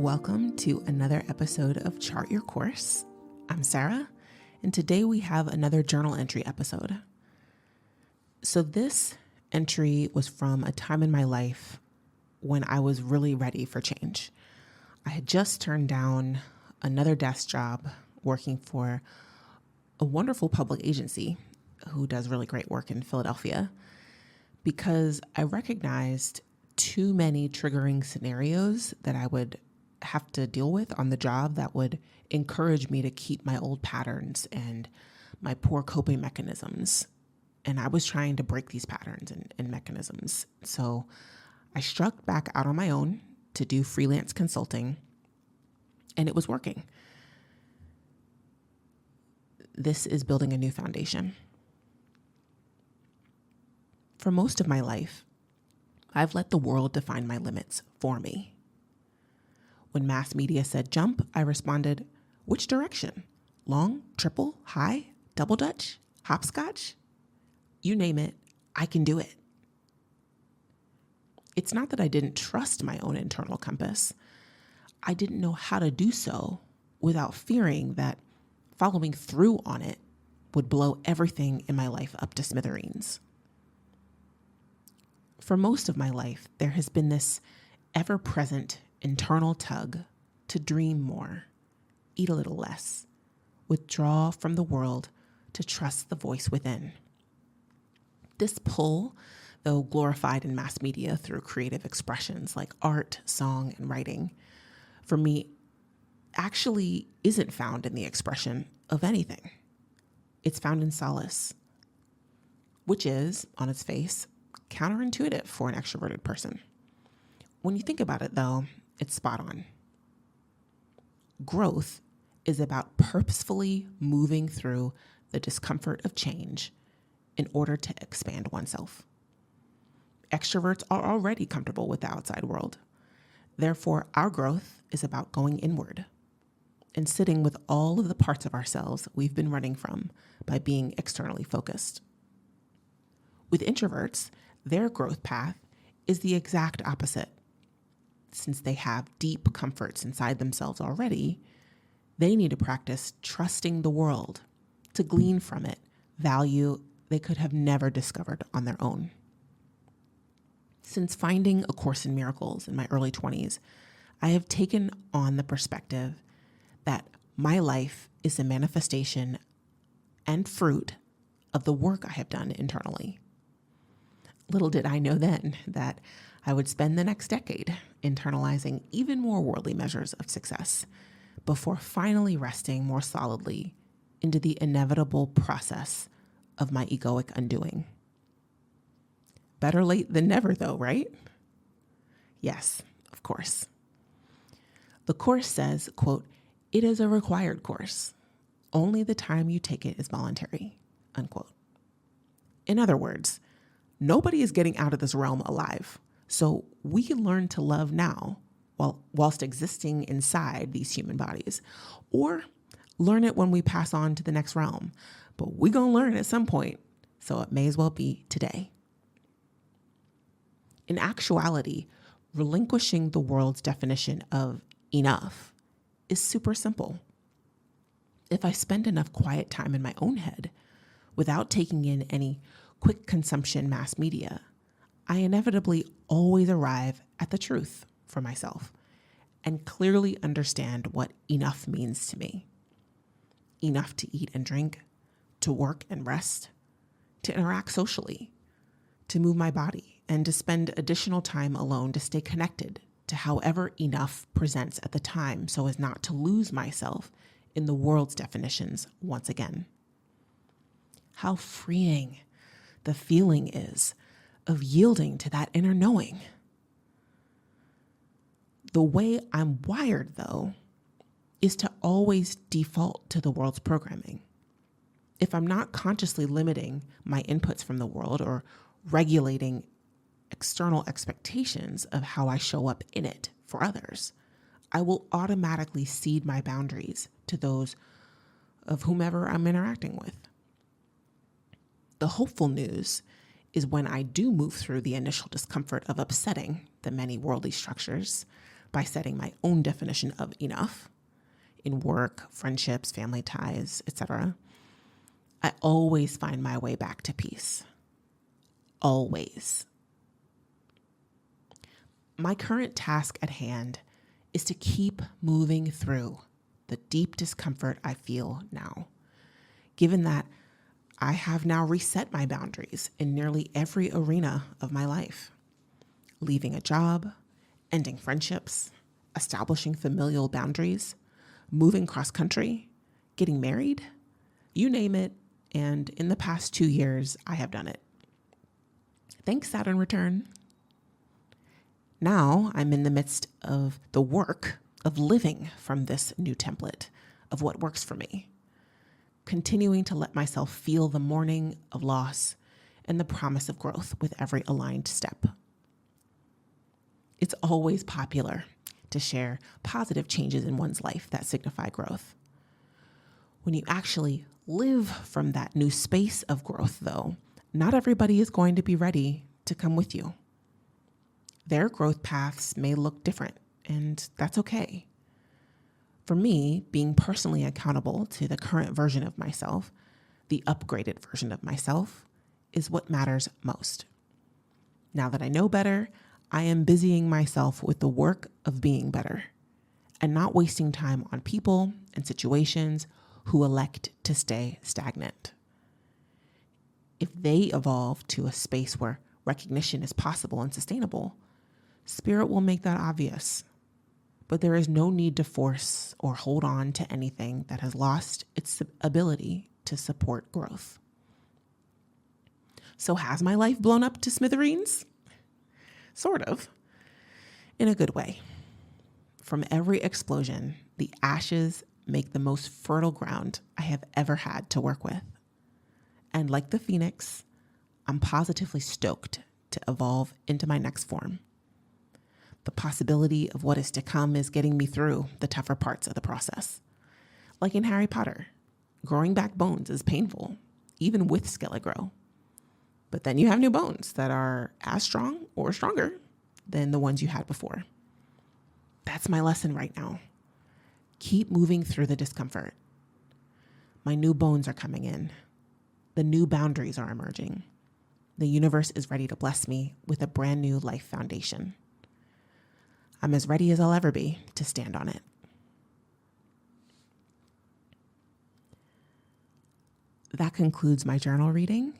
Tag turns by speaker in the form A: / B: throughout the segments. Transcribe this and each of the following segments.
A: Welcome to another episode of Chart Your Course. I'm Sarah, and today we have another journal entry episode. So this entry was from a time in my life when I was really ready for change. I had just turned down another desk job working for a wonderful public agency who does really great work in Philadelphia because I recognized too many triggering scenarios that I would have to deal with on the job that would encourage me to keep my old patterns and my poor coping mechanisms. And I was trying to break these patterns and mechanisms. So I struck back out on my own to do freelance consulting, and it was working. This is building a new foundation. For most of my life, I've let the world define my limits for me. When mass media said jump, I responded, which direction? Long, triple, high, double dutch, hopscotch? You name it, I can do it. It's not that I didn't trust my own internal compass. I didn't know how to do so without fearing that following through on it would blow everything in my life up to smithereens. For most of my life, there has been this ever-present internal tug to dream more, eat a little less, withdraw from the world to trust the voice within. This pull, though glorified in mass media through creative expressions like art, song, and writing, for me, actually isn't found in the expression of anything. It's found in solace, which is, on its face, counterintuitive for an extroverted person. When you think about it, though, it's spot on. Growth is about purposefully moving through the discomfort of change in order to expand oneself. Extroverts are already comfortable with the outside world. Therefore, our growth is about going inward and sitting with all of the parts of ourselves we've been running from by being externally focused. With introverts, their growth path is the exact opposite. Since they have deep comforts inside themselves already, they need to practice trusting the world to glean from it value they could have never discovered on their own. Since finding A Course in Miracles in my early 20s, I have taken on the perspective that my life is a manifestation and fruit of the work I have done internally. Little did I know then that I would spend the next decade internalizing even more worldly measures of success before finally resting more solidly into the inevitable process of my egoic undoing. Better late than never, though, right? Yes, of course. The Course says, quote, "It is a required course. Only the time you take it is voluntary," unquote. In other words, nobody is getting out of this realm alive. So we can learn to love now whilst existing inside these human bodies, or learn it when we pass on to the next realm. But we're going to learn at some point, so it may as well be today. In actuality, relinquishing the world's definition of enough is super simple. If I spend enough quiet time in my own head without taking in any quick consumption mass media, I inevitably always arrive at the truth for myself and clearly understand what enough means to me. Enough to eat and drink, to work and rest, to interact socially, to move my body, and to spend additional time alone to stay connected to however enough presents at the time so as not to lose myself in the world's definitions once again. How freeing the feeling is of yielding to that inner knowing. The way I'm wired, though, is to always default to the world's programming. If I'm not consciously limiting my inputs from the world or regulating external expectations of how I show up in it for others, I will automatically cede my boundaries to those of whomever I'm interacting with. The hopeful news is when I do move through the initial discomfort of upsetting the many worldly structures, by setting my own definition of enough in work, friendships, family ties, etc., I always find my way back to peace. Always. My current task at hand is to keep moving through the deep discomfort I feel now, given that I have now reset my boundaries in nearly every arena of my life. Leaving a job, ending friendships, establishing familial boundaries, moving cross-country, getting married, you name it, and in the past 2 years, I have done it. Thanks, Saturn return. Now I'm in the midst of the work of living from this new template of what works for me, continuing to let myself feel the mourning of loss and the promise of growth with every aligned step. It's always popular to share positive changes in one's life that signify growth. When you actually live from that new space of growth, though, not everybody is going to be ready to come with you. Their growth paths may look different, and that's okay. For me, being personally accountable to the current version of myself, the upgraded version of myself, is what matters most. Now that I know better, I am busying myself with the work of being better and not wasting time on people and situations who elect to stay stagnant. If they evolve to a space where recognition is possible and sustainable, Spirit will make that obvious. But there is no need to force or hold on to anything that has lost its ability to support growth. So has my life blown up to smithereens? Sort of, in a good way. From every explosion, the ashes make the most fertile ground I have ever had to work with. And like the phoenix, I'm positively stoked to evolve into my next form. The possibility of what is to come is getting me through the tougher parts of the process. Like in Harry Potter, growing back bones is painful, even with Skele-Grow. But then you have new bones that are as strong or stronger than the ones you had before. That's my lesson right now. Keep moving through the discomfort. My new bones are coming in. The new boundaries are emerging. The universe is ready to bless me with a brand new life foundation. I'm as ready as I'll ever be to stand on it. That concludes my journal reading.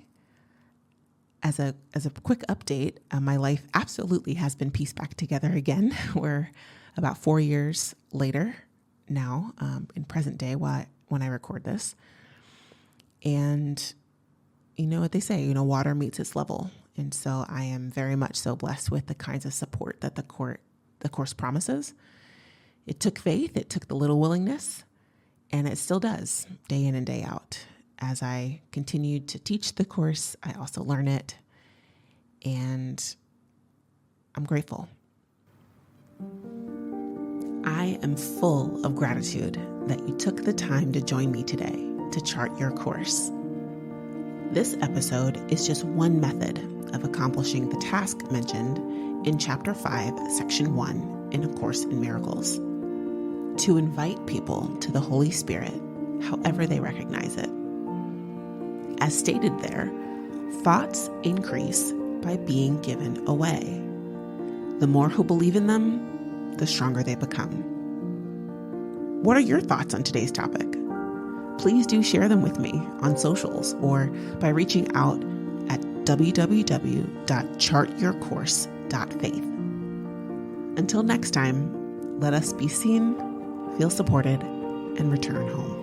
A: As a quick update, my life absolutely has been pieced back together again. We're about 4 years later now, in present day when I record this. And you know what they say, water meets its level. And so I am very much so blessed with the kinds of support that the course promises. It took faith, it took the little willingness, and it still does day in and day out. As I continued to teach the course, I also learn it, and I'm grateful. I am full of gratitude that you took the time to join me today to chart your course. This episode is just one method of accomplishing the task mentioned in Chapter 5, Section 1 in A Course in Miracles, to invite people to the Holy Spirit however they recognize it. As stated there, thoughts increase by being given away. The more who believe in them, the stronger they become. What are your thoughts on today's topic? Please do share them with me on socials or by reaching out at www.chartyourcourse.faith. Until next time, let us be seen, feel supported, and return home.